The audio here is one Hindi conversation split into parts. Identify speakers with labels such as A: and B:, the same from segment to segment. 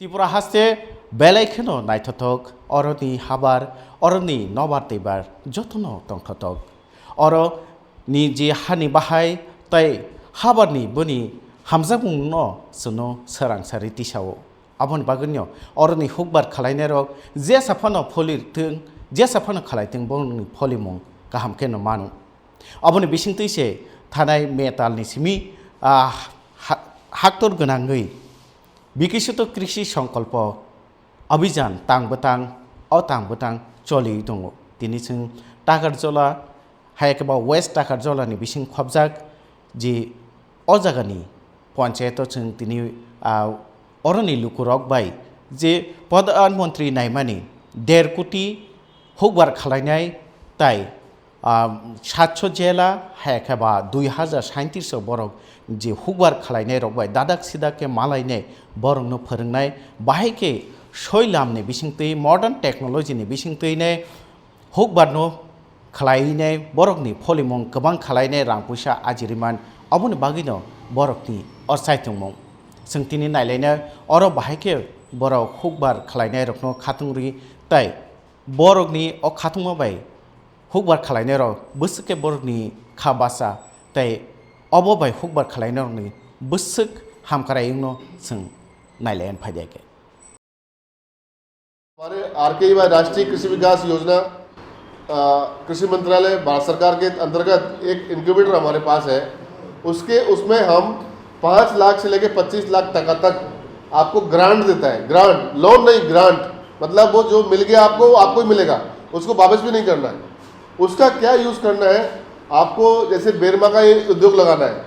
A: त्रिपुरा हास्ते बेलायखोनो नायथथक अरनि हाबार अरनि नबार तैबार जतन तंथथक अरनि जे हानि बाहाय तै हाबारनि बनि हामजाबुंनो सुनो सोरांसारि तिसाव आबनि बागन्य अरनि हुकबार खालायनाय रक जे साफानो फलिरथों जे साफानो खालायथों बनि फलिमुं गाहामखेनो मानु आबनि बिसिंतैसे थानाय मेटालनि सिमी हाक्टर गोनाङै बिकिसित कृषि संकल्प अभियान तांबतां अतांबतां चलि दङ दिनै जों टाकारजला हायकेबा वेस्ट टाकारजलानि बिसिं खबजाक जि अजागानि पन्चायत जों दिनै अरनि लुकुरक बाय जे प्रधानमन्त्री नायमानि 1.5 कोटी हुकबार खालायनाय ताई 700 जेला हायकेबा 2037 बरक जे हुकबार खालायनाय रकबाय दादाक सिदाके मालायने बरंनो फोरोंनाय बाहायके सयलामनि बिसिंतै मर्डान टेक्नोलॉजीनि बिसिंतैने हुकबारनो खालायनाय बरकनि फलिमं गोबां खालायनाय रां पैसा आजिरिमान अबनि बागिनो बरकनि अरसायथंमं सोंथिनि नायलायनो अर बाहायके बरक हुकबार खालायनाय रकनो खाथुंरि ताई बरकनि अ खाथुंमाबाय हुकबार खालायनाय रक बोसोके बरकनि खाबासा ताई अबबाय हुकबार खालायनाय रकनि बोसोक हामखारायनो जों नायलायन फायदाके
B: हमारे आरकेवाई राष्ट्रीय कृषि विकास योजना कृषि मंत्रालय भारत सरकार के अंतर्गत एक इंक्यूबेटर हमारे पास है उसमें हम 5 लाख से लेकर 25 लाख तक आपको ग्रांट देता है। ग्रांट लोन नहीं, ग्रांट मतलब वो जो मिल गया आपको ही मिलेगा, उसको वापस भी नहीं करना है। उसका क्या यूज़ करना है आपको, जैसे बेरमा का उद्योग लगाना है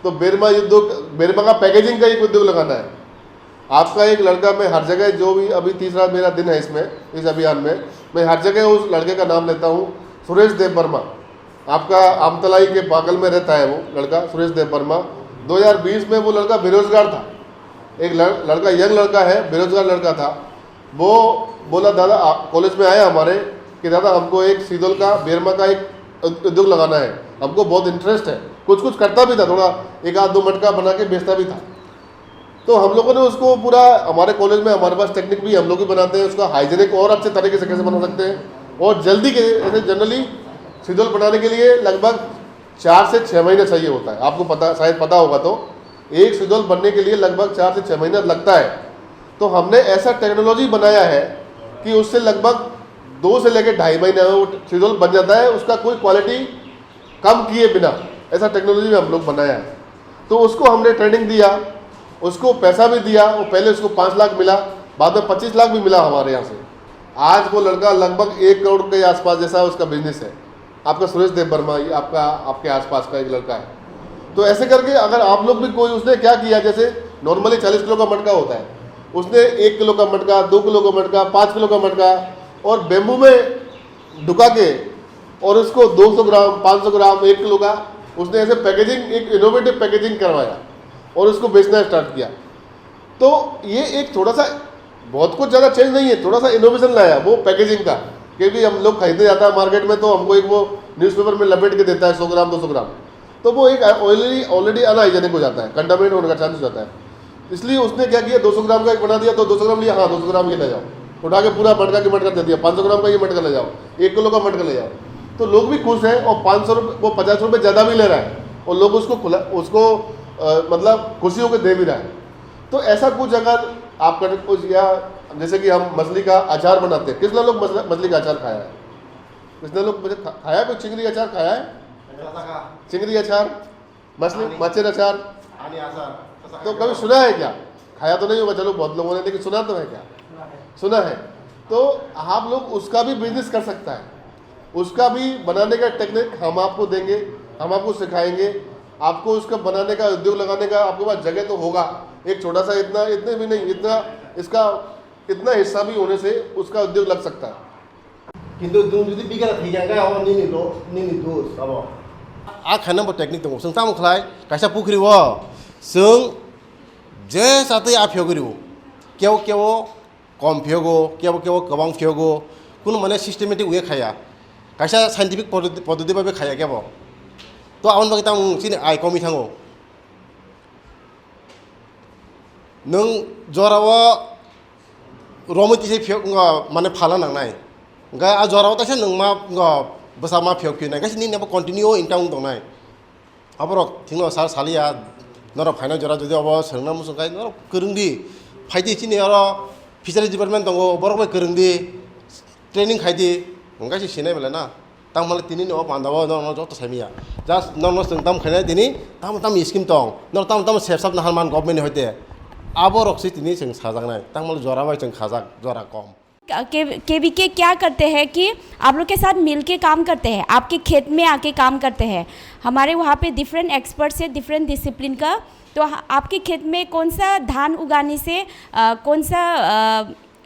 B: तो बेरमा का पैकेजिंग का एक उद्योग लगाना है। आपका एक लड़का, मैं हर जगह जो भी अभी तीसरा मेरा दिन है इस अभियान में, मैं हर जगह उस लड़के का नाम लेता हूँ, सुरेश देव वर्मा। आपका आमतलाई के बागल में रहता है वो लड़का, सुरेश देव वर्मा। 2020 में वो लड़का बेरोजगार था, एक लड़का यंग लड़का है, बेरोजगार लड़का था। वो बोला दादा कॉलेज में आया हमारे कि दादा हमको एक सीदोल का बेरमा का एक उद्योग लगाना है, हमको बहुत इंटरेस्ट है। कुछ करता भी था, थोड़ा 1-2 मटका बना के बेचता भी था। तो हम लोगों ने उसको पूरा, हमारे कॉलेज में हमारे पास टेक्निक भी हम लोग भी बनाते हैं, उसका हाइजीनिक और अच्छे तरीके से कैसे बना सकते हैं। और जल्दी के जनरली सीदोल बनाने के लिए लगभग 4 से 6 महीने चाहिए होता है। आपको शायद पता होगा, तो एक सीदोल बनने के लिए लगभग 4 से 6 महीना लगता है। तो हमने ऐसा टेक्नोलॉजी बनाया है कि उससे लगभग 2 से लेकर 2.5 महीने में वो सीदोल बन जाता है, उसका कोई क्वालिटी कम किए बिना। ऐसा टेक्नोलॉजी में हम लोग बनाया है। तो उसको हमने ट्रेनिंग दिया, उसको पैसा भी दिया। वो पहले उसको 5 लाख मिला, बाद में 25 लाख भी मिला हमारे यहाँ से। आज वो लड़का लगभग 1 करोड़ के आसपास जैसा उसका बिजनेस है। आपका सुरेश देव वर्मा ये आपके आसपास का एक लड़का है। तो ऐसे करके अगर आप लोग भी कोई, उसने क्या किया, जैसे नॉर्मली 40 किलो का मटका होता है, उसने 1 किलो का मटका, 2 किलो का मटका, 5 किलो का मटका और बेम्बू में ढुका के और उसको 200 ग्राम, 500 ग्राम, 1 किलो का उसने ऐसे पैकेजिंग, एक इनोवेटिव पैकेजिंग करवाया और उसको बेचना स्टार्ट किया। तो ये एक थोड़ा सा, बहुत कुछ ज़्यादा चेंज नहीं है, थोड़ा सा इनोवेशन लाया वो पैकेजिंग का। क्योंकि हम लोग खरीदने जाता है मार्केट में तो हमको एक वो न्यूज़पेपर में लपेट के देता है 100 ग्राम 200 ग्राम, तो वो एक ऑलरेडी अनहाइजेनिक हो जाता है, कंटामिनेट होने का चांस हो जाता है। इसलिए उसने क्या किया, 200 ग्राम का एक बना दिया। तो 200 ग्राम लिया, हाँ 200 ग्राम ये ले जाओ, उठा के पूरा मटका के मटका दे दिया। 500 ग्राम का ये मटका ले जाओ, 1 किलो का मटका ले जाओ। तो लोग भी खुश हैं और 500 रुपये, वो 50 रुपये ज़्यादा भी ले रहा है और लोग उसको मतलब खुशी होकर दे भी रहा है। तो ऐसा कुछ अगर आप करें कुछ, या जैसे कि हम मछली का अचार बनाते हैं, किसने लोग मछली का अचार खाया है? किसने लोग मुझे खाया? कोई चिंगरी अचार खाया है? चिंगरी अचार, मछली मच्छर अचार तो कभी सुना है क्या? खाया तो नहीं होगा, चलो बहुत लोगों ने, लेकिन सुना तो है क्या? सुना है। तो आप लोग उसका भी बिजनेस कर सकता है, उसका भी बनाने का टेक्निक हम आपको देंगे, हम आपको सिखाएंगे। आपको उसका बनाने का, उद्योग लगाने का आपके पास जगह तो होगा, एक छोटा सा, इतने भी नहीं, इतना हिस्सा भी होने से उसका उद्योग लग सकता है।
C: किंतु तुम यदि बिगार थैजागा और निनि दोस अब
D: आ खाना टेक्निक दङ जों तामु खलाय कायसा पुखरि वो जों जे साथै आ फेगरिव केव कम फेगो केव गोबां फेगो कुनु माने सिस्टेमेटिक वे खाया कायसा साइंटिफिक पद्धति भाबे खाया केव तो आउन बागै तां सिनि आइ कमि थाङो नों जराव रमती से फियो माने फाला नांनाय गा आ जराव तासे नों मा बसा मा फियो फिनाय गासि नि नेबो कन्टिन्यू इनकाम दंनाय आबरक थिंनो सार सालिया नर फाइना जरा जदि अब सोंना मुसुंखाय नर गोरोंदि फाइदि चिनि आरो फिसारि डिपार्टमेन्ट दङ बरक गोरोंदि ट्रेनिं खायदि गासि सिनाय बेला ना तां माले तिनि न पान्दाव न जत सामिया जास्ट न जों ताम खायना दिनि ताम स्किम दं न ताम सेफसाब ना हालमान गभर्नमेन्ट होते आबरक से तिनि जों साजांनाय तां माले जरा बाय जों खाजाक जरा कम
E: केवीके क्या करते हैं कि आप लोग के साथ मिल के काम करते हैं, आपके खेत में आके काम करते हैं। हमारे वहाँ पे डिफरेंट एक्सपर्ट्स है डिफरेंट डिसिप्लिन का। तो आपके खेत में कौन सा धान उगाने से कौन सा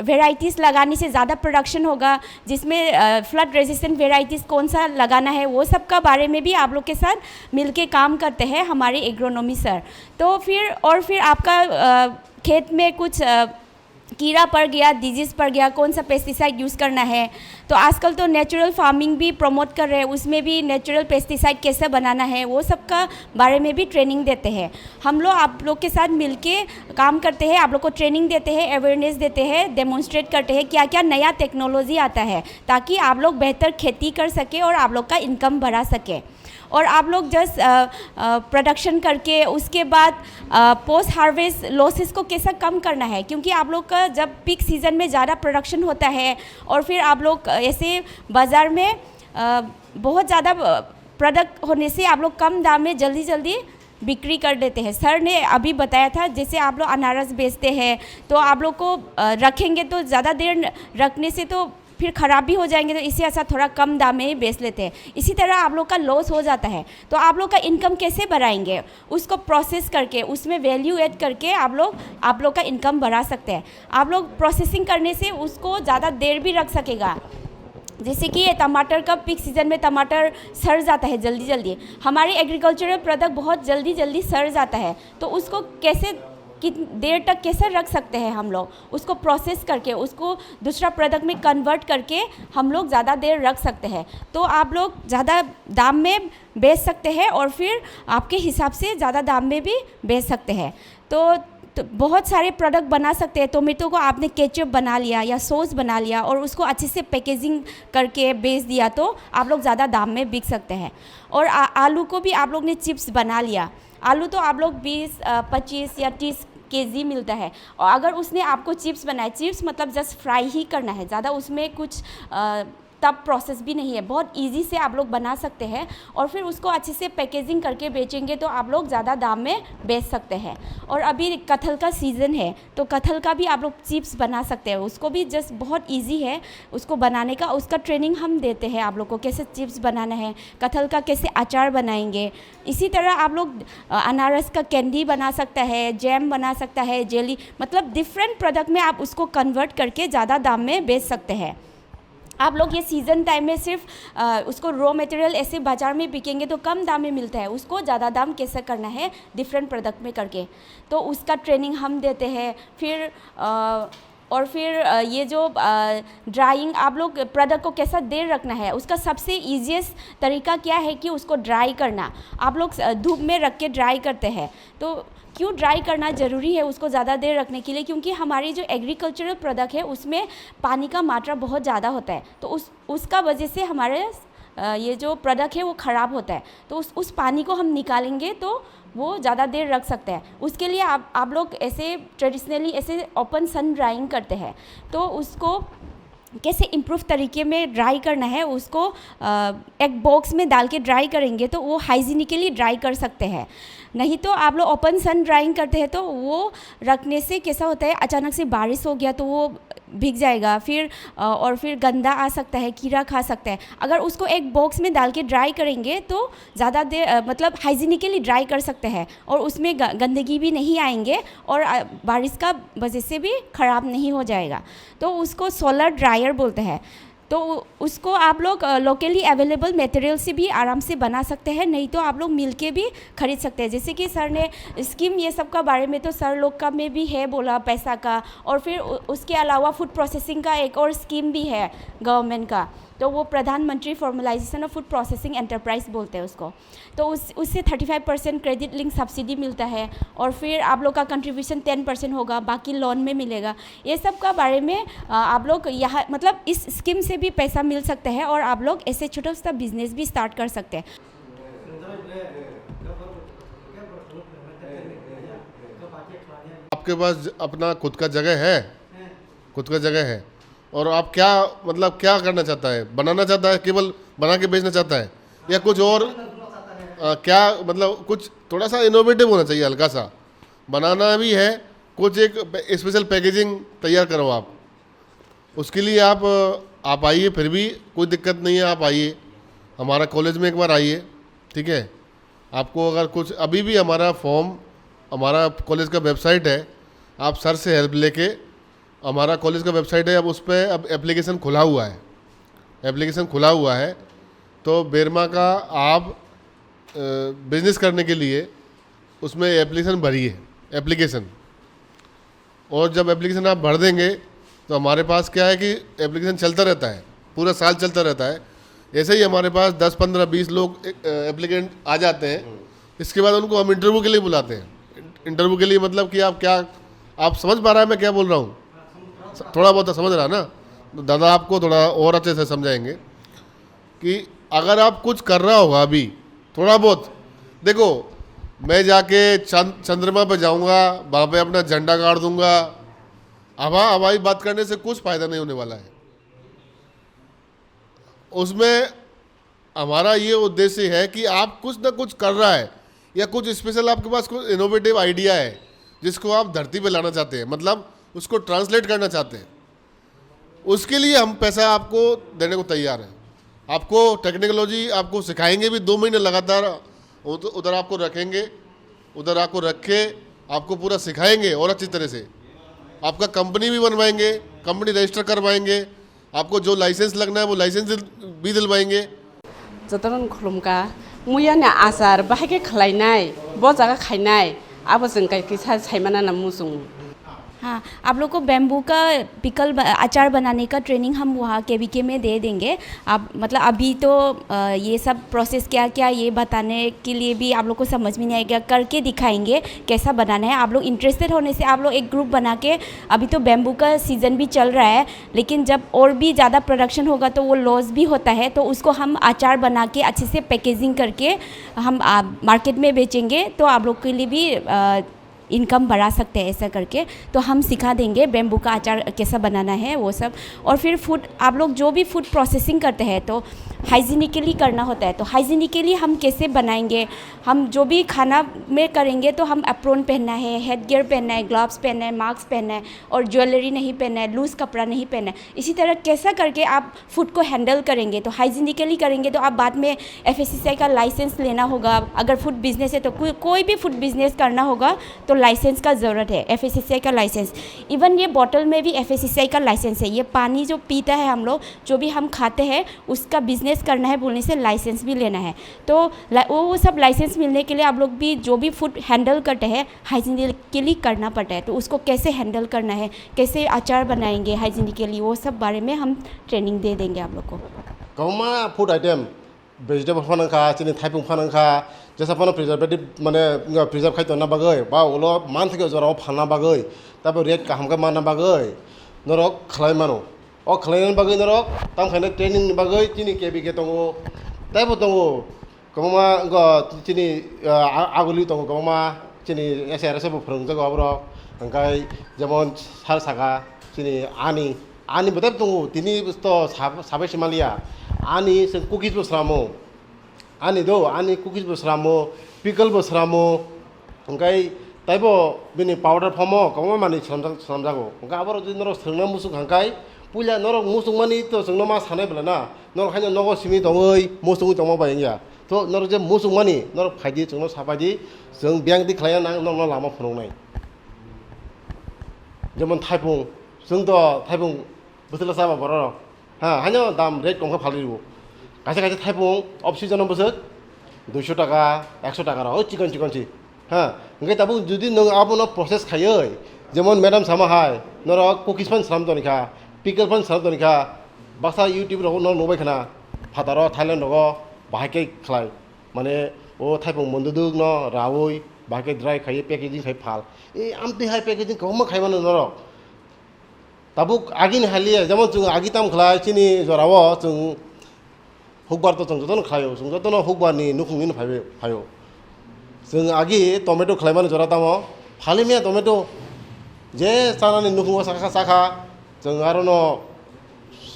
E: वेराइटीज़ लगाने से ज़्यादा प्रोडक्शन होगा, जिसमें फ्लड रेजिस्टेंट वेराइटीज़ कौन सा लगाना है, वो सब का बारे में भी आप लोग के साथ मिल के काम करते हैं हमारे एग्रोनॉमी सर। तो फिर आपका खेत में कुछ कीड़ा पड़ गया, डिजीज़ पड़ गया, कौन सा पेस्टिसाइड यूज़ करना है। तो आजकल तो नेचुरल फार्मिंग भी प्रमोट कर रहे हैं, उसमें भी नेचुरल पेस्टिसाइड कैसे बनाना है वो सब का बारे में भी ट्रेनिंग देते हैं। हम लोग आप लोग के साथ मिलके काम करते हैं, आप लोग को ट्रेनिंग देते हैं, अवेयरनेस देते हैं, डेमोन्स्ट्रेट करते हैं क्या क्या नया टेक्नोलॉजी आता है, ताकि आप लोग बेहतर खेती कर सके और आप लोग का इनकम बढ़ा सके। और आप लोग जस्ट प्रोडक्शन करके उसके बाद पोस्ट हार्वेस्ट लॉसेस को कैसा कम करना है, क्योंकि आप लोग का जब पीक सीज़न में ज़्यादा प्रोडक्शन होता है और फिर आप लोग ऐसे बाज़ार में बहुत ज़्यादा प्रोडक्ट होने से आप लोग कम दाम में जल्दी बिक्री कर देते हैं। सर ने अभी बताया था जैसे आप लोग अनारस बेचते हैं तो आप लोग को रखेंगे तो ज़्यादा देर रखने से तो फिर ख़राब भी हो जाएंगे, तो इससे ऐसा थोड़ा कम दाम में ही बेच लेते हैं। इसी तरह आप लोग का लॉस हो जाता है तो आप लोग का इनकम कैसे बढ़ाएंगे, उसको प्रोसेस करके उसमें वैल्यू ऐड करके आप लोग का इनकम बढ़ा सकते हैं। आप लोग प्रोसेसिंग करने से उसको ज़्यादा देर भी रख सकेगा। जैसे कि टमाटर का पीक सीज़न में टमाटर सड़ जाता है जल्दी, हमारे एग्रीकल्चरल प्रोडक्ट बहुत जल्दी सड़ जाता है, तो उसको कितनी देर तक कैसे रख सकते हैं हम लोग, उसको प्रोसेस करके उसको दूसरा प्रोडक्ट में कन्वर्ट करके हम लोग ज़्यादा देर रख सकते हैं। तो आप लोग ज़्यादा दाम में बेच सकते हैं और फिर आपके हिसाब से ज़्यादा दाम में भी बेच सकते हैं। तो बहुत सारे प्रोडक्ट बना सकते हैं। टोमेटो को आपने केचप बना लिया या सॉस बना लिया और उसको अच्छे से पैकेजिंग करके बेच दिया तो आप लोग ज़्यादा दाम में बिक सकते हैं। और आलू को भी आप लोग ने चिप्स बना लिया, आलू तो आप लोग 20, 25 या 30 केजी मिलता है, और अगर उसने आपको चिप्स बनाए, चिप्स मतलब जस्ट फ्राई ही करना है, ज़्यादा उसमें कुछ तब प्रोसेस भी नहीं है, बहुत इजी से आप लोग बना सकते हैं और फिर उसको अच्छे से पैकेजिंग करके बेचेंगे तो आप लोग ज़्यादा दाम में बेच सकते हैं। और अभी कटहल का सीज़न है तो कटहल का भी आप लोग चिप्स बना सकते हैं, उसको भी जस्ट बहुत इजी है उसको बनाने का, उसका ट्रेनिंग हम देते हैं आप लोग को, कैसे चिप्स बनाना है, कटहल का कैसे अचार बनाएंगे। इसी तरह आप लोग अनारस का कैंडी बना सकता है, जैम बना सकता है, जेली, मतलब डिफरेंट प्रोडक्ट में आप उसको कन्वर्ट करके ज़्यादा दाम में बेच सकते हैं। आप लोग ये सीज़न टाइम में सिर्फ उसको रॉ मटेरियल ऐसे बाज़ार में बिकेंगे तो कम दाम में मिलता है, उसको ज़्यादा दाम कैसे करना है डिफरेंट प्रोडक्ट में करके, तो उसका ट्रेनिंग हम देते हैं। फिर ये जो ड्राइंग आप लोग प्रोडक्ट को कैसा देर रखना है, उसका सबसे ईजीएस्ट तरीका क्या है कि उसको ड्राई करना। आप लोग धूप में रख के ड्राई करते हैं, तो क्यों ड्राई करना ज़रूरी है उसको ज़्यादा देर रखने के लिए, क्योंकि हमारी जो एग्रीकल्चरल प्रोडक्ट है उसमें पानी का मात्रा बहुत ज़्यादा होता है, तो उसका वजह से हमारे ये जो प्रोडक्ट है वो ख़राब होता है। तो उस पानी को हम निकालेंगे तो वो ज़्यादा देर रख सकते हैं। उसके लिए आप लोग ऐसे ट्रेडिशनली ऐसे ओपन सन ड्राइंग करते हैं, तो उसको कैसे इम्प्रूव तरीके में ड्राई करना है, उसको एक बॉक्स में डाल के ड्राई करेंगे तो वो हाइजीनिकली ड्राई कर सकते हैं। नहीं तो आप लोग ओपन सन ड्राइंग करते हैं तो वो रखने से कैसा होता है, अचानक से बारिश हो गया तो वो भीग जाएगा, फिर गंदा आ सकता है, कीड़ा खा सकता है। अगर उसको एक बॉक्स में डाल के ड्राई करेंगे तो ज़्यादा देर मतलब हाइजीनिकली ड्राई कर सकते हैं और उसमें गंदगी भी नहीं आएंगे और बारिश का वजह से भी ख़राब नहीं हो जाएगा। तो उसको सोलर ड्रायर बोलते हैं। तो उसको आप लोग लोकली अवेलेबल मटेरियल से भी आराम से बना सकते हैं, नहीं तो आप लोग मिल के भी खरीद सकते हैं। जैसे कि सर ने स्कीम ये सब का बारे में तो सर लोग का में भी है बोला पैसा का, और फिर उसके अलावा फूड प्रोसेसिंग का एक और स्कीम भी है गवर्नमेंट का, तो वो प्रधानमंत्री formalisation of food processing enterprise बोलते हैं उसको। तो उससे 35% क्रेडिट लिंक सब्सिडी मिलता है, और फिर आप लोग का कंट्रीब्यूशन 10% होगा, बाकी लोन में मिलेगा। ये सब का बारे में आप लोग यहाँ मतलब इस स्कीम से भी पैसा मिल सकता है, और आप लोग ऐसे छोटा सा बिजनेस भी स्टार्ट कर सकते हैं।
B: आपके पास अपना खुद का जगह है, खुद का जगह है, और आप क्या मतलब क्या करना चाहता है? बनाना चाहता है, केवल बना के बेचना चाहता है, या कुछ और क्या मतलब कुछ थोड़ा सा इनोवेटिव होना चाहिए, हल्का सा बनाना भी है, कुछ एक स्पेशल पैकेजिंग तैयार करो आप। उसके लिए आप आइए, फिर भी कोई दिक्कत नहीं है, आप आइए हमारा कॉलेज में एक बार आइए, ठीक है। आपको अगर कुछ अभी भी हमारा फॉर्म, हमारा कॉलेज का वेबसाइट है, आप सर से हेल्प लेके, हमारा कॉलेज का वेबसाइट है, अब उस पर अब एप्लीकेशन खुला हुआ है, एप्लीकेशन खुला हुआ है। तो बेरमा का आप बिजनेस करने के लिए उसमें एप्लीकेशन भरिए, एप्लीकेशन, और जब एप्लीकेशन आप भर देंगे तो हमारे पास क्या है कि एप्लीकेशन चलता रहता है, पूरा साल चलता रहता है। ऐसे ही हमारे पास 10, 15, 20 लोग एप्लीकेंट आ जाते हैं। इसके बाद उनको हम इंटरव्यू के लिए बुलाते हैं। इंटरव्यू के लिए मतलब कि आप समझ पा रहा है मैं क्या बोल रहा हूँ? थोड़ा बहुत समझ रहा है ना? तो दादा आपको थोड़ा और अच्छे से समझाएंगे कि अगर आप कुछ कर रहा होगा अभी थोड़ा बहुत, देखो मैं जाके चंद्रमा पे जाऊंगा, वहाँ पे अपना झंडा गाड़ दूंगा, हवाई बात करने से कुछ फ़ायदा नहीं होने वाला है। उसमें हमारा ये उद्देश्य है कि आप कुछ ना कुछ कर रहा है, या कुछ स्पेशल आपके पास कुछ इनोवेटिव आइडिया है जिसको आप धरती पे लाना चाहते हैं, मतलब उसको ट्रांसलेट करना चाहते हैं। उसके लिए हम पैसा आपको देने को तैयार हैं। आपको टेक्नोलॉजी आपको सिखाएंगे भी, 2 महीने लगातार उधर आपको रखेंगे, उधर आपको रख के आपको पूरा सिखाएंगे, और अच्छी तरह से आपका कंपनी भी बनवाएंगे, कंपनी रजिस्टर करवाएंगे, आपको जो लाइसेंस लगना है वो लाइसेंस भी दिलवाएंगे।
F: जतन खुलुमका मुया ने आसार बाहाय खलायनाय ब जागा खायनाय आबो जों गायकिसा सायमाना ना मुसुं।
E: हाँ, आप लोग को बेम्बू का पिकल अचार बनाने का ट्रेनिंग हम वहाँ KVK में दे देंगे। आप मतलब अभी तो ये सब प्रोसेस क्या क्या ये बताने के लिए भी आप लोग को समझ में नहीं आएगा, करके दिखाएंगे कैसा बनाना है। आप लोग इंटरेस्टेड होने से आप लोग एक ग्रुप बना के, अभी तो बेम्बू का सीज़न भी चल रहा है, लेकिन जब और भी ज़्यादा प्रोडक्शन होगा तो वो लॉस भी होता है, तो उसको हम अचार बना के अच्छे से पैकेजिंग करके हम मार्केट में बेचेंगे, तो आप लोग के लिए भी इनकम बढ़ा सकते हैं। ऐसा करके तो हम सिखा देंगे बेम्बू का अचार कैसा बनाना है वो सब। और फिर फूड, आप लोग जो भी फूड प्रोसेसिंग करते हैं तो हाइजीनिकली करना होता है, तो हाइजीनिकली हम कैसे बनाएंगे, हम जो भी खाना में करेंगे तो हम एप्रोन पहनना है, हेड गियर पहनना है, ग्लव्स पहनना है, मास्क पहनना है, और ज्वेलरी नहीं पहनना है, लूज़ कपड़ा नहीं पहनना है। इसी तरह कैसा करके आप फूड को हैंडल करेंगे, तो हाइजीनिकली करेंगे तो आप बाद में FSSAI का लाइसेंस लेना होगा। अगर फूड बिजनेस है तो कोई भी फूड बिजनेस करना होगा तो लाइसेंस का ज़रूरत है, FSSAI का लाइसेंस। इवन ये बॉटल में भी FSSAI का लाइसेंस है। ये पानी जो पीता है हम लोग, जो भी हम खाते हैं, उसका बिजनेस करना है बोलने से लाइसेंस भी लेना है। तो वो सब लाइसेंस मिलने के लिए आप लोग भी जो भी फूड हैंडल करते हैं हाइजीनिकली करना पड़ता है। तो उसको कैसे हैंडल करना है, कैसे अचार बनाएंगे हाइजीनिकली, वो सब बारे में हम ट्रेनिंग दे देंगे आप लोग को।
D: कौमा फूड आइटम वेजिटेबल फानंखा चिनि थाइपुं फानंखा जैसा फानो प्रिजर्वेटिव माने प्रिजर्व खाइतो ना बागै बा उलो मान थके जराव फाना बागै ताबो रेट काहामका माना बागै नरक खलाय मानो ओ खलायन बागै नरक ताम खाने ट्रेनिंग बागै चिनि KVK दंगो ताइबो दंगो कौमा चिनि आगुलि दंगो कौमा चिनि SRS बो फोरोंजागो आब्रो ओंखाय जेमन सार सागा चिनि आनि बदाब दंगो तिनि तो साबै सिमालिया आनि जों कुकिज बस्रामो आनि दो आनि कुकिज बस्रामो पिकल बस्रामो ओंखाय ताइबो बिनि पाउडार फमो कौमा मानि सामजागो ओंखाय आबारो जि नरक सोंना मुसुक हांखाय पुइला नरक मुसुक मानि तो जोंनो मा सानाय बला ना नरक खायनो नगो सिमि दङै मुसुक दङ बायनिया तो नरक जे मुसुक मानि नरक फायदि जोंनो साबायदि जों ब्यांग दि खालाया ना नरक लामा फोरोंनाय जेमन थाइपुं जों तो थाइपुं बोथोला साबा बर' हाँ हानो दाम रेट कमखा फालिबो खायसे खायसे थाइपुं अफ सिजन बोसोर 200 टाका 100 टाका र चिकन चिकनसि हाँ ओंखाय दाबो जुदि नों आबोनो प्रसेस खायै जेमन मैडम सामा हाय नरक कुकिज फान साम दनिखा पिकल फान साम दनिखा बासा यूट्यूब रहो न नुबाय खाना फादारो थाईलैंड रहो बाहायके खलाय माने ओ थाइपं मंदुदुग न रावै बाहायके ड्राई खायो पैकेजिंग खाय फाल ए आमते हाय पैकेजिंग कम खायमान नर ताबु आगिन हालिया जेमन जों आगिताम खलाय चिनि जरावो जों हुकबार तो जों जतन खायो जों जतन हुकबारनि नुखुंनि फायो जों आगि टमेटो खलायमान जरा दामो फालिमिया टमेटो जे सानानि नुखुंवा साखा साखा जों आरो न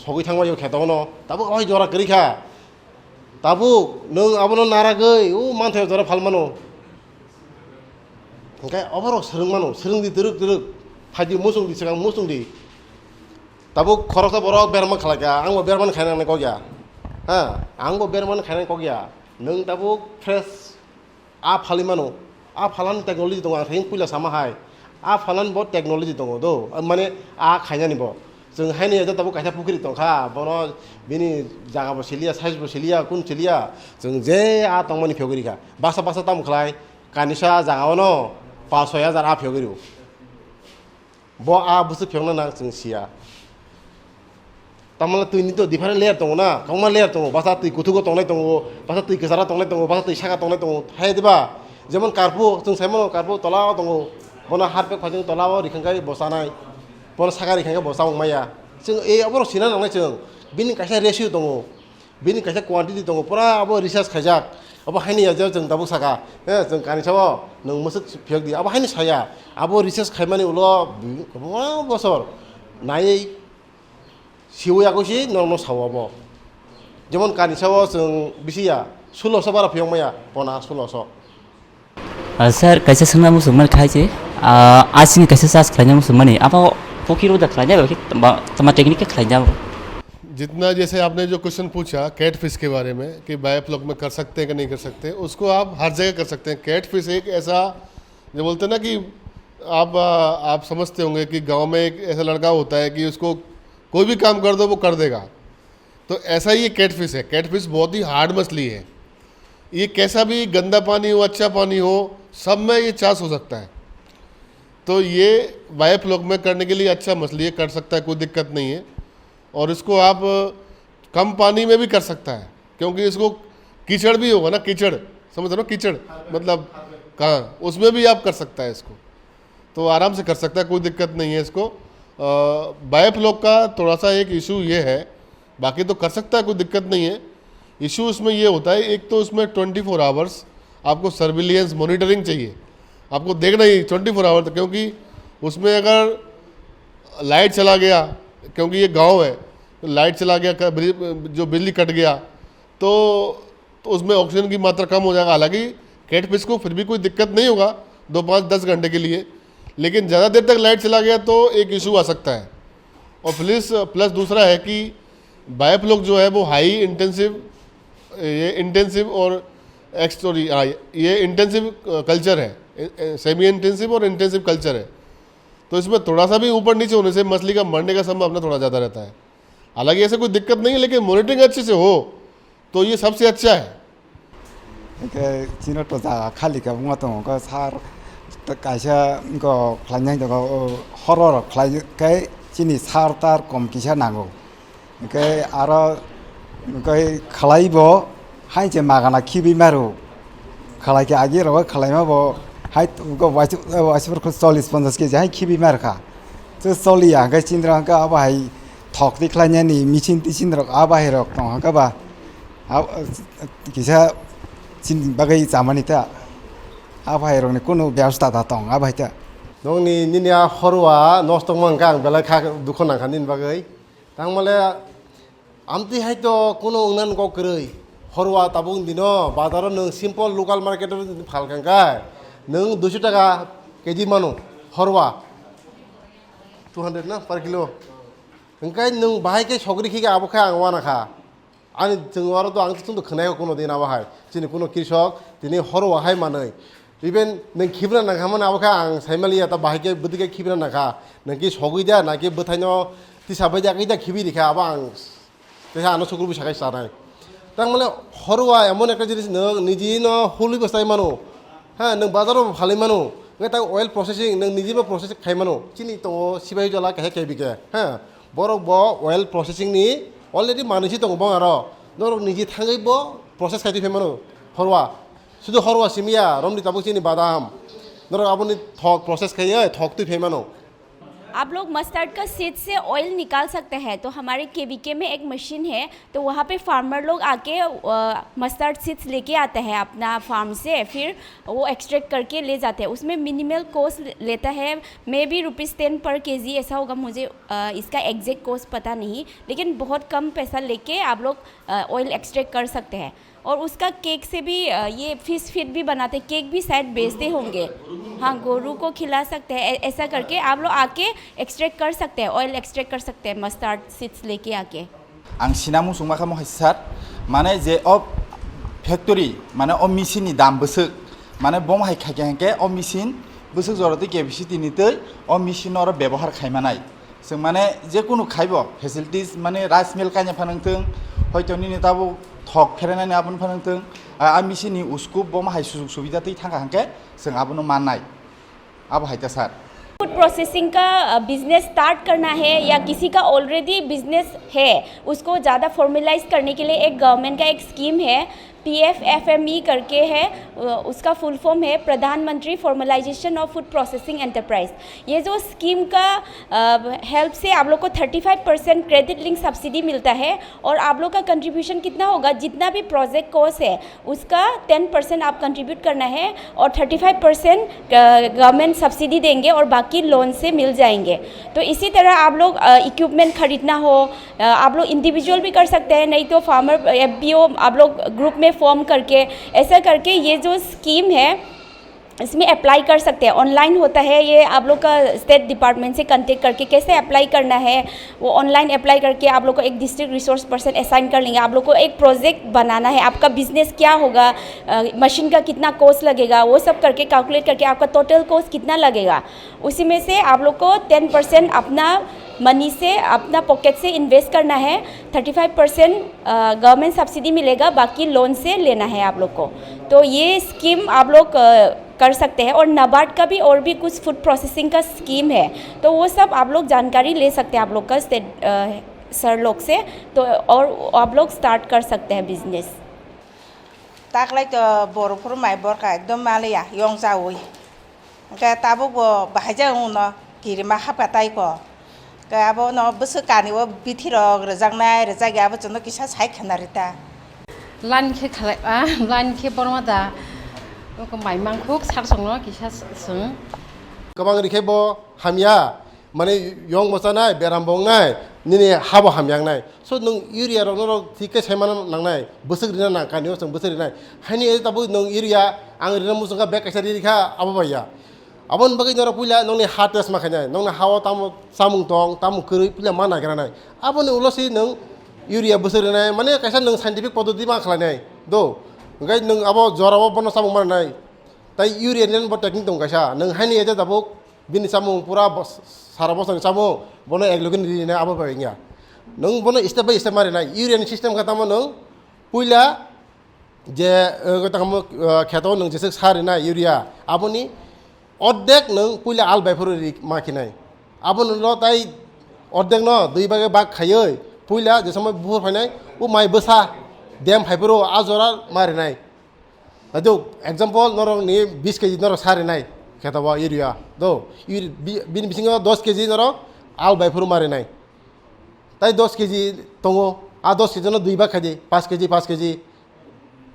D: सगै थांबाय खेतावनो ताबु ओइ जरा करिखा ताबु नों आबनो नारागै ओ मानथायाव जरा फालमानो ओंखाय अबरो सोलोंमानो सोलोंदि दरक फाइदि मुसुंदि सिगां मुसुंदि ताबु खरसा बरक बेरमान खालायगा आंबो बेरमान खायनानै गया हा आंबो बेरमान खायनानै गया नों ताबु फ्रेश आ फालिमानो आ फालान टेक्नोलॉजी दं आं पुला सामाहाय आ फालान बहुत टेक्नोलॉजी दं दो माने आ खायनानि बो जों हायनि जा ताबु कायसा पुखरि दंखा बनो बिनि जागाबो सिलिया साइजबो सिलिया कुन सिलिया जों जे आ तंमानि फेगरिखा बासा ताम खलाय कानिसा जागावनो 5,000 आ फेगरिउ बो आ बुसु फेगना ना जों सिया तामला तुइनि तो डिफरेंट लेयर दं ना कौमा लेयर दं बासा तुइ गुथुगो तंनाय दं बासा तुइ गेसारा तंनाय दं बासा तुइ सागा तंनाय दं हाय दिबा जेमन कारपु जों साइमन कारपु तला दं बनो हारपे फाजों तलाव रिखांगाय बसानाय बनो सागा रिखांगाय बसाव माया जों ए अबरो सिना नांनाय जों बिनि कायसा रेशियो दं बिनि कायसा क्वांटिटी दं पुरा अब रिसर्च खायजाक अब हायनि या जों दाबु सागा जों कानिसाव नों मसक फेगदि अब हायनि साया अब रिसर्च खायमानि उल गोबां बसर नायै सिवयाखौसि नर्न सावाबो जेमन कानिसाव जों बिसिया 1600 बारा फेंमाया पना 1600
G: सर कैसे संना मुसुमन खाई छे आसिनि कैसे सास खाइना मुसुमनी अब पोकिरो द खाइना तमा टेक्निक खाइना
B: जितना जैसे आपने जो क्वेश्चन पूछा कैट फिश के बारे में कि बायोफ्लॉक में कर सकते हैं कि नहीं कर सकते उसको आप हर जगह कर सकते हैं कैट फिश एक ऐसा जो बोलते हैं ना कि आप समझते होंगे कि गांव में एक ऐसा लड़का होता है कि उसको कोई भी काम कर दो वो कर देगा तो ऐसा ही ये कैट फिश है कैट फिश बहुत ही हार्ड मछली है ये कैसा भी गंदा पानी हो अच्छा पानी हो सब में ये चांस हो सकता है तो ये बायोफ्लॉक में करने के लिए अच्छा मछली है कर सकता है कोई दिक्कत नहीं है और इसको आप कम पानी में भी कर सकता है क्योंकि इसको कीचड़ भी होगा ना कीचड़ समझ रहे हो कीचड़ मतलब कहाँ उसमें भी आप कर सकता है इसको तो आराम से कर सकता है कोई दिक्कत नहीं है इसको बायोफ्लॉक का थोड़ा सा एक इशू ये है बाकी तो कर सकता है कोई दिक्कत नहीं है इशू उसमें ये होता है एक तो उसमें 24 आवर्स आपको सर्विलियंस मॉनिटरिंग चाहिए आपको देखना ही 24 आवर तक क्योंकि उसमें अगर लाइट चला गया क्योंकि ये गांव है तो लाइट चला गया जो बिजली कट गया तो उसमें ऑक्सीजन की मात्रा कम हो जाएगा हालांकि कैटफिश को फिर भी कोई दिक्कत नहीं होगा 2, 5, 10 घंटे के लिए लेकिन ज़्यादा देर तक लाइट चला गया तो एक इशू आ सकता है और प्लस दूसरा है कि बायोफ्लॉक जो है वो हाई इंटेंसिव ये इंटेंसिव और एक्सटोरी ये इंटेंसिव कल्चर है सेमी इंटेंसिव और इंटेंसिव कल्चर है तो इसमें थोड़ा सा भी ऊपर नीचे होने से मछली का मरने का संभावना थोड़ा ज़्यादा रहता है हालांकि ऐसे कोई दिक्कत नहीं है लेकिन मॉनिटरिंग अच्छे से हो तो ये सबसे अच्छा है
H: चिनो तो खाली का बुंगा तो सार कैसा इनको खालामनाय दङ हरर खालामनायखाय चिनि सार तार कम किसा नांगौ ओमफ्राय आरो ओमफ्राय खालायबो हाय जे मागाना खिबि मारु खालायके आगे रहो खालायमाबो हाय उनको वाइसफोरखौ 40-50 केजि हाय खिबि मारखा तो चलिया ओमफ्राय चिन्द्र हांका अब हाय थकदि खालायनायनि मिचिन तिचिनरक आ बाहेरक दङ हांकाबा किसा चिन बागै जामानिता आबाहिरनि कुनु व्यवस्था दं आबाहिता
D: नोंनि निनिया हरुआ नस्त मंगा बेला खा दुख नांखानिन बागै तांमाले आमति हायतो कुनु उनान को करै हरुआ ताबुं दिनो बाजाराव नों सिम्पल लोकल मार्केटाव फालखांगाय नों 200 टाका केजि मानो हरुआ 200 ना पर किलो ओंखाय नों बाहायके सग्रिखिगा आबोखा आं वानाखा आनि जों आरो तो आं तो खोनायाखै कुनु दिन आबाहाय दिनै कुनु कृषक दिनै हरुआहाय मानै इभेन नों खिब्रा नांखामोन आबोखा आं साइमालिया ता बाहायके बुदिके खिब्रा नांखा नोंखि सगैदा नाखि बोथायनो तिसाबाय जाखैदा खिबि दिखा आबा आं तेहा आनो सुकुरबि साखाय सानाय तां माने हरुआ एमन একটা জিনিস नों निजिनो हुलि बस्ताय मानो হ্যাঁ नों बाजाराव फालै मानो ता अयल प्रसेसिंग नों निजिबो प्रसेस खाय मानो चिनि तो सिबाय जला काहे केबिके হ্যাঁ बरक ब अयल प्रसेसिंग नि अलरेडी मानसि दङ बं आरो नर निजि थाङैबो प्रसेस खायथि फेमानो हरवा शुद्ध हरवा सिमिया रमनि ताबुक चिनि बादाम नर आबुनि थक प्रसेस खायो थक तु फेमानो
E: आप लोग मस्टर्ड का सीड से ऑयल निकाल सकते हैं। तो हमारे केवीके में एक मशीन है, तो वहाँ पे फार्मर लोग आके मस्टर्ड सीड्स लेके आते हैं अपना फार्म से, फिर वो एक्सट्रैक्ट करके ले जाते हैं। उसमें मिनिमल कॉस्ट लेता है मे बी ₹10 पर केजी ऐसा होगा, मुझे इसका एग्जैक्ट कॉस्ट पता नहीं, लेकिन बहुत कम पैसा लेके आप लोग ऑयल एक्सट्रैक्ट कर सकते हैं। और उसका केक से भी ये फिश फीड भी बनाते, केक भी शायद बेचते होंगे। हाँ, गोरू को खिला सकते हैं, ऐसा करके आप लोग आके एक्सट्रैक्ट कर सकते हैं, ऑयल एक्सट्रैक्ट कर सकते हैं मस्टर्ड सीड्स लेके आके।
H: आं सिना मुसुं मा खामो हासार माने जे अब फैक्टरी माने अब मेसिननि दाम बोसोक माने बम हाय खाके हाके अब मेसिन बोसोक जरते केबिसिटि नितै अब मेसिन और व्यवहार खायमानाय जों माने जे कुनु खायबो फेसिलिटीज माने राइस मिल काने फानंथों हयतो नि नेताबो थक फेरानानै आबुन फानंथों आ मेसिननि उसकु बम हाय सुजुग सुबिदा तै थांगा हाके जों आबुन माननाय आबो हायता सार।
E: फूड प्रोसेसिंग का बिजनेस स्टार्ट करना है या किसी का ऑलरेडी बिजनेस है उसको ज़्यादा फॉर्मलाइज करने के लिए एक गवर्नमेंट का एक स्कीम है, PFFME करके है, उसका फुल फॉर्म है प्रधानमंत्री formalisation of food processing enterprise. ये जो स्कीम का हेल्प से आप लोग को 35% क्रेडिट लिंक सब्सिडी मिलता है और आप लोग का कंट्रीब्यूशन कितना होगा, जितना भी प्रोजेक्ट कॉस्ट है उसका 10% आप कंट्रीब्यूट करना है और 35% गवर्नमेंट सब्सिडी देंगे और बाकी लोन से मिल जाएंगे। तो इसी तरह आप लोग इक्विपमेंट खरीदना हो आप लोग इंडिविजुअल भी कर सकते हैं, नहीं तो फार्मर FBO आप लोग ग्रुप में फॉर्म करके ऐसा करके ये जो स्कीम है इसमें अप्लाई कर सकते हैं। ऑनलाइन होता है ये, आप लोग का स्टेट डिपार्टमेंट से कांटेक्ट करके कैसे अप्लाई करना है वो ऑनलाइन अप्लाई करके आप लोग को एक डिस्ट्रिक्ट रिसोर्स पर्सन असाइन कर लेंगे। आप लोग को एक प्रोजेक्ट बनाना है, आपका बिजनेस क्या होगा, मशीन का कितना कॉस्ट लगेगा, वो सब करके कैलकुलेट करके आपका टोटल कॉस्ट कितना लगेगा, उसी में से आप लोग को 10% अपना मनी से अपना पॉकेट से इन्वेस्ट करना है, 35% गवर्नमेंट सब्सिडी मिलेगा, बाकी लोन से लेना है आप लोग को। तो ये स्कीम आप लोग कर सकते हैं। और नाबार्ड का भी और भी कुछ फूड प्रोसेसिंग का स्कीम है, तो वो सब आप लोग जानकारी ले सकते हैं आप लोग का सर लोग से, तो और आप लोग स्टार्ट कर सकते हैं बिजनेस।
I: ताकलाय तो बर'फोर माइबरका एकदम मालैया यं जावै ओमफ्राय ताबो बाहायजा उनाव गिरिमा हापातायको गाबो न बोसो कानिबो बिथिरक रोजांनाय रोजागाबो जनो किसा सायखनारिता
F: लानखे खालायबा लानखे बरमादा को माइमांखुक सारसंनो किसा सों
D: गोबां रिखेबो हामिया माने यं मोसानाय बेराम बंनाय निने हाबो हामियांनाय स नों इउरिया रनो थिके सायमान नांनाय बोसोरना ना कानियो जों बोसोरनाय हानि ताबो नों इउरिया आं रिना मुसुगा बे कायसा रिखा आबाबाया abon bagay nora pula nong ni hatas makanya nong na hawa tamu samung tong tamu kiri pula mana kerana abon ni ulas si nong urea besar ni mana kaisa nong scientific paduti mak lah do ngai nong abo jora abo bono samung mana nai tai urea ni nong teknik tong kaisa nong hani aja tabuk bini samung pura sarabos nong samung bono eglokin di ni abo bagaynya nong bono step by step mari nai urea ni system kata mo nong pula je kata kamu kheto nong jesek sari nai urea abon ni অর্ধেক নং পুইলা আল বাইফরি মাখিনাই আবন ল তাই অর্ধেক ন দুই ভাগে বাগ খাইयै পুইলা যে সময় বুহুর ফাইনাই ও মাই বসা দেম ফাইফরো আজরা মারিনাই আদো एग्जांपल নরং নি 20 কেজি নর সারিনাই খেতাবা ইউরিয়া দো বিন বিসিং 10 কেজি নর আল বাইফরো মারিনাই তাই 10 কেজি তঙ্গো আ 10 কেজি ন দুই ভাগ খাইদি 5 কেজি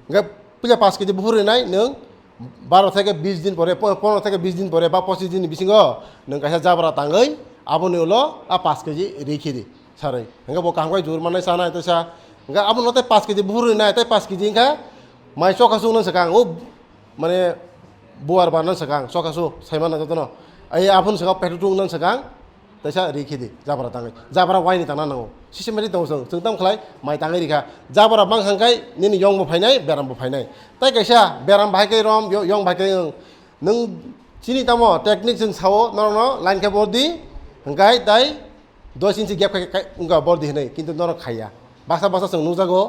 D: গে পুইলা 5 কেজি বুহুর নাই নং 12 থেকে 20 दिन পরে 15 থেকে 20 दिन পরে বা 25 दिन বিসিং নং কাইসা জাবরা তাঙ্গৈ আবনি হলো 5 কেজি রেখে দি সারাই হঙ্গা বো কাঙ্গাই জোর মানাই সানাই তসা হঙ্গা আবন নতে 5 কেজি বুহুর নাই তাই 5 কেজি হঙ্গা মাই সকাসু নন সকাং ও মানে বুয়ার বানান সকাং সকাসু সাইমান না তন এই আবন সকা পেটুং নন সকাং তসা রেখে দি জাবরা তাঙ্গৈ জাবরা ওয়াইনি তানা নাও सिस्टेमेटिक दं जों तम खलाय माइ ताङै रिखा जाबरा बां हांखाय निनि यं बो फायनाय बेराम बो फायनाय ताइ कैसा बेराम बाहायकै रम यं बाहायकै नों चिनि तामो टेक्निक जों सावो नरन लाइन के बर्दी हांखाय ताइ 10 इंच गैप उंगा बर्दी हनै किन्तु नर खाया बासा बासा जों नुजागो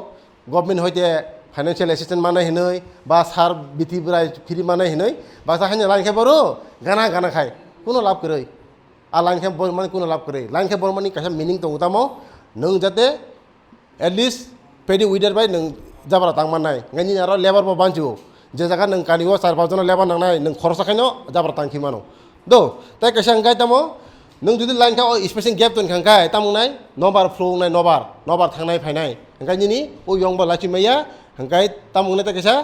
D: गभर्नमेन्ट हयते फाइनान्शियल असिस्टेंट मानाय हनै बा सार बिथि ब्राय फ्रि मानाय हनै बासा हानि लाइन के बरो गाना गाना खाय कुनो लाभ करै आ लाइन के बर माने कुनो लाभ करै लाइन के बर माने कैसा मीनिंग दं तामो नों जाते at least pedi wider bai nang jabara tangmanai ngani aro labor bo banju je jaga nang kaniwo sar pajono labor nangnai nang khorsa khaino jabara tangki mano do tai kaisa ngai tamo nang judi line kha spacing gap ton khangkai tamungnai nobar flow nai nobar thangnai phainai ngani ni o yongba lachi maya ngkai tamungnai tai kaisa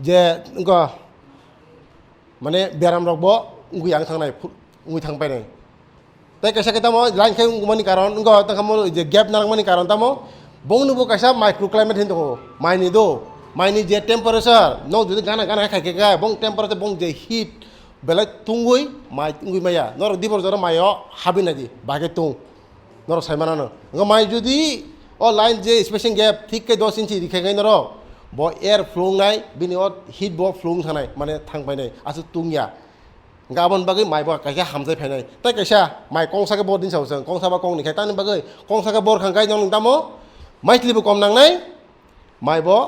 D: je ngko mane beram rok bo ngui yang thangnai ngui thangpai nai tai kaisa kita mo line kha ngumani karon ngko tangkamo je gap narangmani karon tamo bong nubo kaisa microclimate hin to maini do maini je temperature no judi gana khai ke bong temperature bong je heat belai tungui mai ngui maya nor dibor jora mayo habina di bage tung nor saimana no ngamai judi o line je spacing gap thik ke 10 inch dikhe gai noro bo air flow nai bini o heat bo flow thanai mane thangpai nai asu tungya gabon bagai mai bo kaisa hamjai phainai tai kaisa mai kongsa ke bor din saw seng kongsa ba kong ni khai tani bagai kongsa ke bor khangkai nong tamo mai tli bo kom nang nai mai bo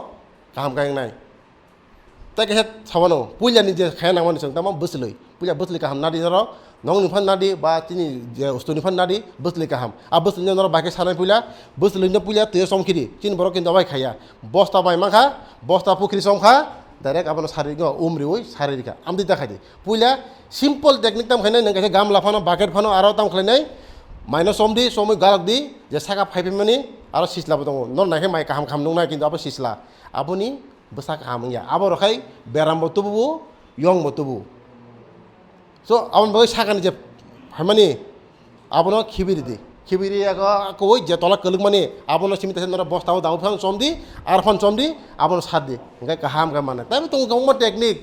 D: kaham kai nai tai kaisa sawano puja ni je khai nang mani seng tamo buslui puja busli kaham nadi noro nong ni phan nadi ba tini je ustuni phan nadi busli kaham a busli noro bagai sanai puja busli no puja te somkhiri tin borok kin dabai khaya bosta bai mangkha bosta pukri somkha direct abono sari go umri oi sari dika amdi ta khadi puja simple technique tam khainai nang kaisa gam lafano bucket phano aro tam khlainai minus somdi somoi galak di je saka phaipe mani aro sisla bodong nor nahe mai kaham kham nong na kintu abo sisla aboni besak kaham ya abo rokai beram botubu yong botubu so abon bagai sakani je hamani abono khibiri aga ko je tola keluk mani abono simita sen nora bostaw daw phang somdi ar phon somdi abono saddi ngai kaham ga mana tapi tung gong technique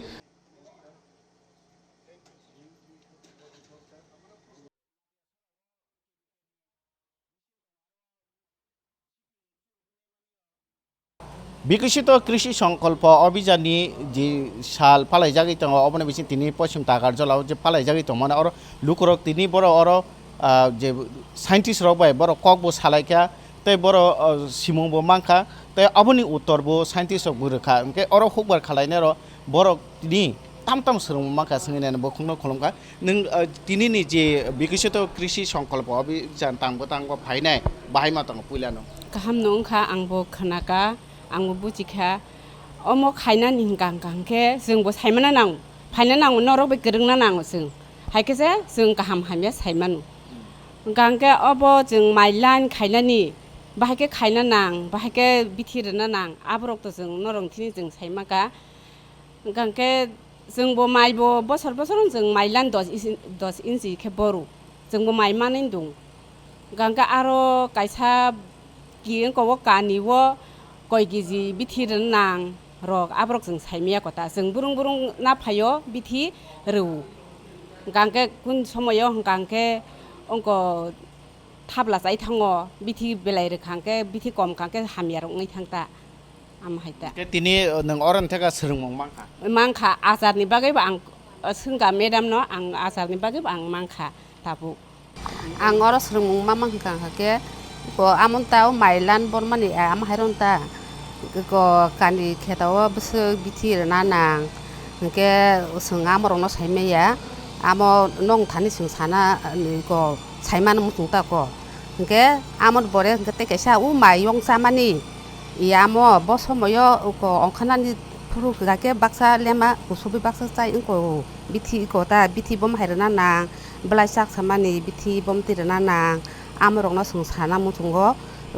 A: বিকশিত কৃষি সংকল্প অভিযাননি যে সাল ফালাই জাগি দङ অবনে বিসিং তিনি পশ্চিম টাকার জলাও যে ফালাই জাগি দङ মানে অর লুকরক তিনি বড় অর যে সাইন্টিস্ট রক বাই বড় ককবো সালাইকা তাই বড় সিমংবো মাংখা তাই অবনি উত্তরবো সাইন্টিস্ট রক বুরখা ওকে অর হুকবার খালাইনে র বড় তিনি তাম সরং মাংখা সঙ্গে বখুংনো খলমকা নং তিনি ni যে বিকশিত কৃষি সংকল্প অভিযান তাংবো ফাইনাই বাহাইমা দङ পুইলানো
F: kaham nongkha angbo khanaka angbo bujikha omo khaina ningkang kangke जोंबो सायमाना नां फायना नां नरक बे गरंना नां जों हायकेसे जों गाहाम हामिया सायमान गांके अबो जों माइलान खायनानि बाहायके खायना नां बाहायके बिथिरना नां आब्रक तो जों नरंथिनि जों सायमाका गांके जोंबो माइबो बोसोर जों माइलान 10 इन्चि के बरु जोंबो माइमानै दं गांके आरो कायसा गियन कबो कानिवो गय गिजि बिथिरन नां रक आब्रक जों सायमिया कथा जों बुरुं ना फायो बिथि रौ गांके कुन समयो गांके अंक थाब्ला जाय थाङो बिथि बेलाय रोखांके बिथि कम कांके हामियार ngै थांता आमहायता
A: तिनि नों अरन थेगा सोरंमं
F: मांखा आजारनि बागैबो आं सोंगा मेडाम न आं आजारनि बागैबो आं मांखा ताबु
J: आं अर सोरंमं मा मांखा के को आमन ताव माइलान बरमानि आम हायरनता को कानि खेताव बस बिथिर ना नां के सोंगा मरनो सायमेया आम नंग थानि सों साना को सायमान मुथुंता को के आमन बरे के केसा उ मायं सामानि याम बसमय को अंखानानि फुरु गाके बाक्सा लेमा उसुबि बाक्सा चाइ को बिथि को ता बिथि बम हायरना नां ब्लाइ साक सामानि बिथि बम तिरना नां आमरंना सों साना मुथुंगो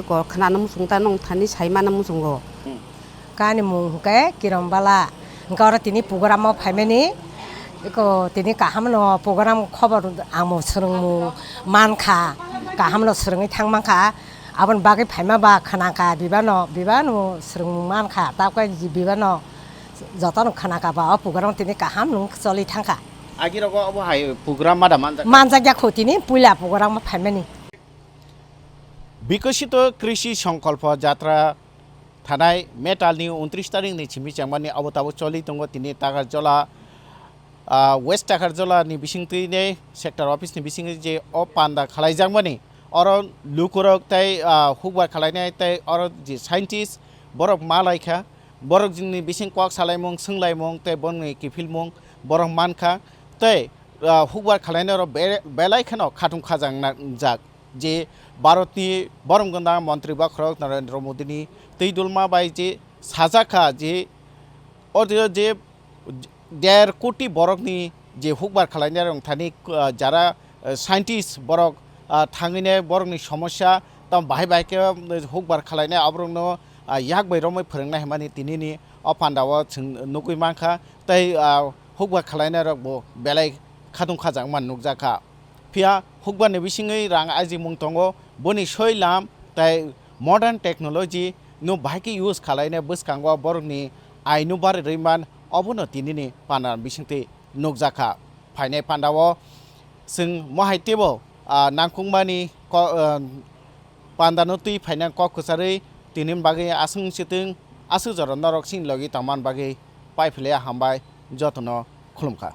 J: को खाना मुथुंता नंग थानि सायमान मुथुंगो
K: कानि मुंके किरमबाला गरा तिनि प्रोग्राम फाइमेनि को तिनि काहामनो प्रोग्राम खबर आमो सोरंमु मानखा काहामनो सोरंगै थांमांखा आबन बागै फाइमाबा खानाका बिबानो सोरंमु मानखा ताकै बिबानो जतन खानाका बा प्रोग्राम तिनि काहाम नं चलि थांखा
A: आगिरगो अब हाय प्रोग्राम मादा
K: मानजा ग्याखौ तिनि पुइला प्रोग्राम फाइमेनि
A: বিকশিত কৃষি সংকল্প যাত্রা থানায় মেটালনি 29 তারিখनि छिमिचांबानि अबताबो चलि दङ तिनि टाकारजला वेस्ट टाकारजलानि बिसिंतिनि सेक्टर अफिसनि बिसिंनि जे अ पान्दा खालायजांबानि अर लुकुरक ताइ हुकबार खालायनाय ताइ अर जे साइन्टिस्ट बरक मालायखा बरक जोंनि बिसिं क्वाक सालायमं सोंलायमं ताइ बननि किफिलमं बरक मानखा ताइ हुकबार खालायनाय बेलायखानो खाथुम खाजां जाक जे भारतनि बरमगोनां मन्त्रि बाख्रक Narendra मोदीनि तैदुलमा by J साजाखा J audio जे 1.5 कोटी बरकनि जे हुकबार खालायनाय रंथानि जारा साइन्टिस्ट बरक थाङैनाय बरकनि समस्या तम बाहाय बाहायके हुकबार खालायनाय आब्रंनो याक बैरमै फोरोंनाय हेमानि तिनिनि अपान्दाव नुगै मांखा तै हुकबार खालायनाय रकबो बेलाय खादुं खाजां मान नुकजाखा फिया हुकबार ने बिसिङै रां आजि मुं दङो बनि सय लाम तै मडार्न टेक्नोलॉजी नु बाहायके यूज खालायनाय बसकांगवा बरकनि आइनु बार रैमान अबनो तिनिनि पाना बिसिंते नुकजाखा फायनाय पान्दाव जों महायतेबो नांकुंमानि पान्दानो तुइ फायना क खुसारै तिनिम बागै आसुं सितुं आसु जरन नरक सिं लगि तामान बागै पाइफले हामबाय जतन खुलुमखा।